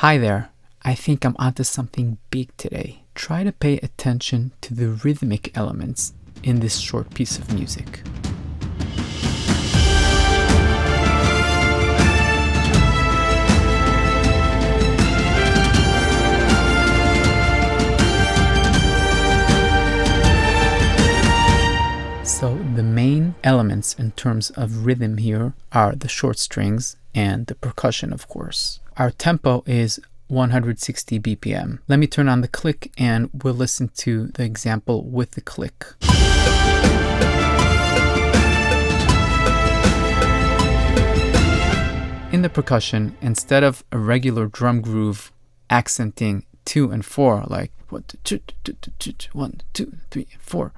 Hi there. I think I'm onto something big today. Try to pay attention to the rhythmic elements in this short piece of music. So the main elements in terms of rhythm here are the short strings and the percussion, of course. Our tempo is 160 BPM. Let me turn on the click and we'll listen to the example with the click. In the percussion, instead of a regular drum groove accenting 2 and 4, like 1, 2, 3, 4,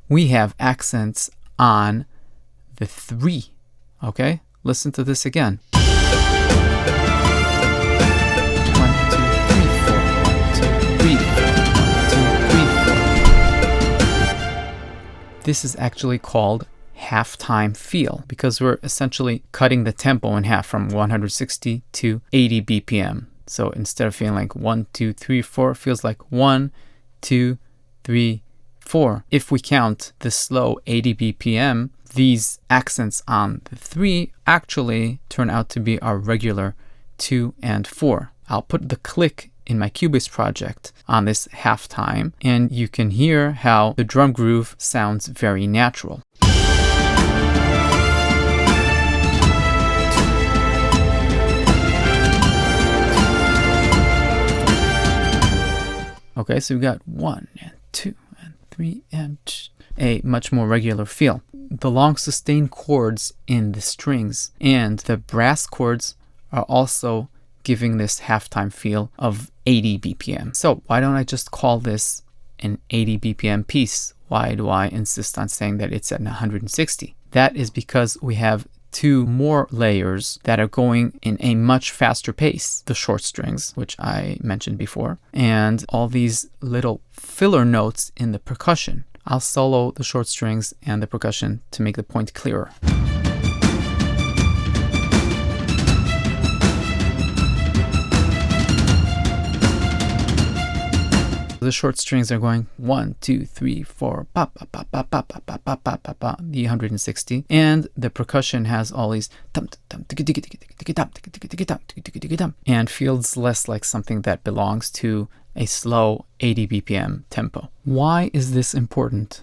we have accents on the 3. Okay, listen to this again. 1, 2, 3, 4. 1, 2, 3, 4. 1, 2, 3, 4. This is actually called halftime feel because we're essentially cutting the tempo in half from 160 to 80 BPM. So instead of feeling like 1, 2, 3, 4, it feels like 1, 2, 3, 4. If we count the slow 80 BPM, these accents on the 3 actually turn out to be our regular 2 and 4. I'll put the click in my Cubase project on this halftime, and you can hear how the drum groove sounds very natural. Okay, so we've got 1 and 2 and 3 and a much more regular feel. The long sustained chords in the strings and the brass chords are also giving this halftime feel of 80 BPM. So why don't I just call this an 80 BPM piece? Why do I insist on saying that it's at 160? That is because we have 2 more layers that are going in a much faster pace. The short strings, which I mentioned before, and all these little filler notes in the percussion. I'll solo the short strings and the percussion to make the point clearer. The short strings are going 1, 2, 3, 4, pa pa pa pa pa pa pa pa pa pa pa, the 160, and the percussion has all these and feels less like something that belongs to a slow 80 BPM tempo. Why is this important?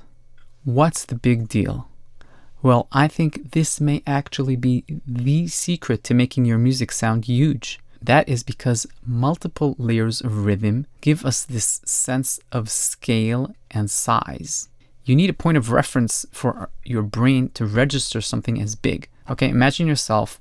What's the big deal? Well, I think this may actually be the secret to making your music sound huge. That is because multiple layers of rhythm give us this sense of scale and size. You need a point of reference for your brain to register something as big. Okay, imagine yourself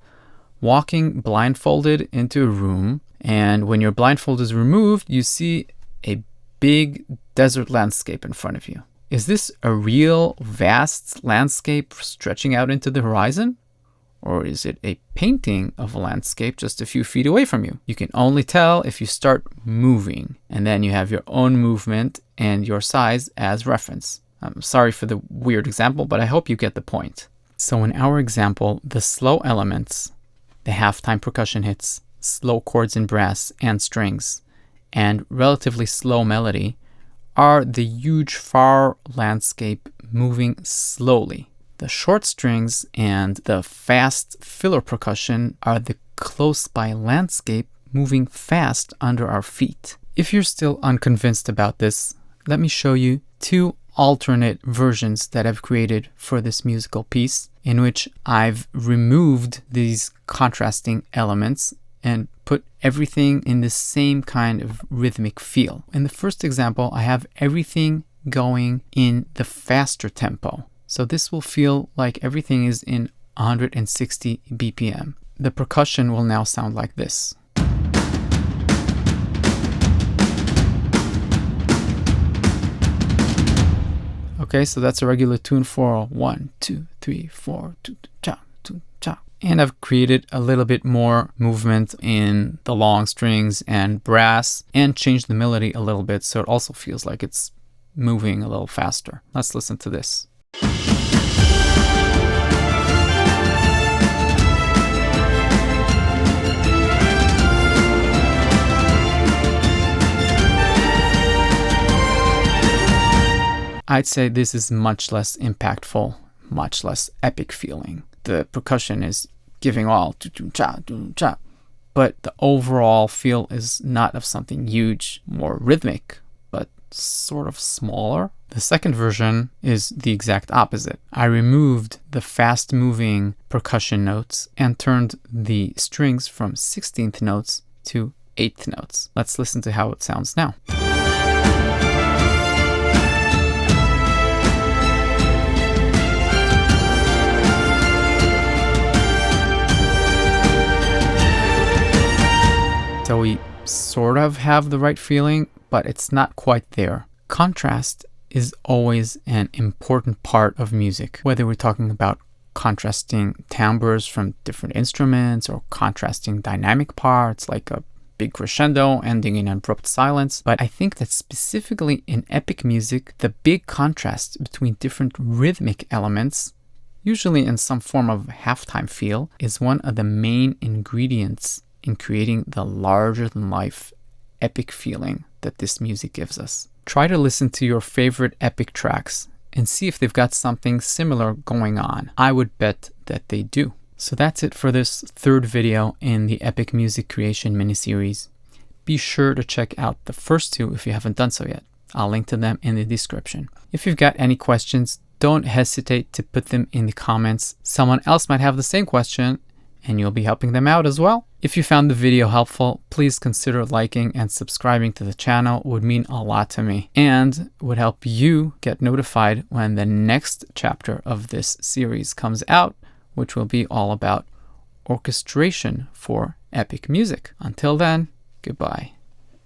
walking blindfolded into a room, and when your blindfold is removed, you see a big desert landscape in front of you. Is this a real vast landscape stretching out into the horizon? Or is it a painting of a landscape just a few feet away from you? You can only tell if you start moving, and then you have your own movement and your size as reference. I'm sorry for the weird example, but I hope you get the point. So in our example, the slow elements, the halftime percussion hits, slow chords in brass and strings, and relatively slow melody are the huge far landscape moving slowly. The short strings and the fast filler percussion are the close-by landscape moving fast under our feet. If you're still unconvinced about this, let me show you 2 alternate versions that I've created for this musical piece, in which I've removed these contrasting elements and put everything in the same kind of rhythmic feel. In the first example, I have everything going in the faster tempo. So this will feel like everything is in 160 BPM. The percussion will now sound like this. Okay, so that's a regular tune for 1, 2, 3, 4, 2, cha, 2, cha. And I've created a little bit more movement in the long strings and brass and changed the melody a little bit so it also feels like it's moving a little faster. Let's listen to this. I'd say this is much less impactful, much less epic feeling. The percussion is giving all, but the overall feel is not of something huge, more rhythmic, but sort of smaller. The second version is the exact opposite. I removed the fast-moving percussion notes and turned the strings from 16th notes to 8th notes. Let's listen to how it sounds now. So we sort of have the right feeling, but it's not quite there. Contrast is always an important part of music, whether we're talking about contrasting timbres from different instruments or contrasting dynamic parts like a big crescendo ending in abrupt silence. But I think that specifically in epic music, the big contrast between different rhythmic elements, usually in some form of halftime feel, is one of the main ingredients in creating the larger-than-life epic feeling that this music gives us. Try to listen to your favorite epic tracks and see if they've got something similar going on. I would bet that they do. So that's it for this third video in the Epic Music Creation miniseries. Be sure to check out the first two if you haven't done so yet. I'll link to them in the description. If you've got any questions, don't hesitate to put them in the comments. Someone else might have the same question, and you'll be helping them out as well. If you found the video helpful, please consider liking and subscribing to the channel. It would mean a lot to me and would help you get notified when the next chapter of this series comes out, which will be all about orchestration for epic music. Until then, goodbye.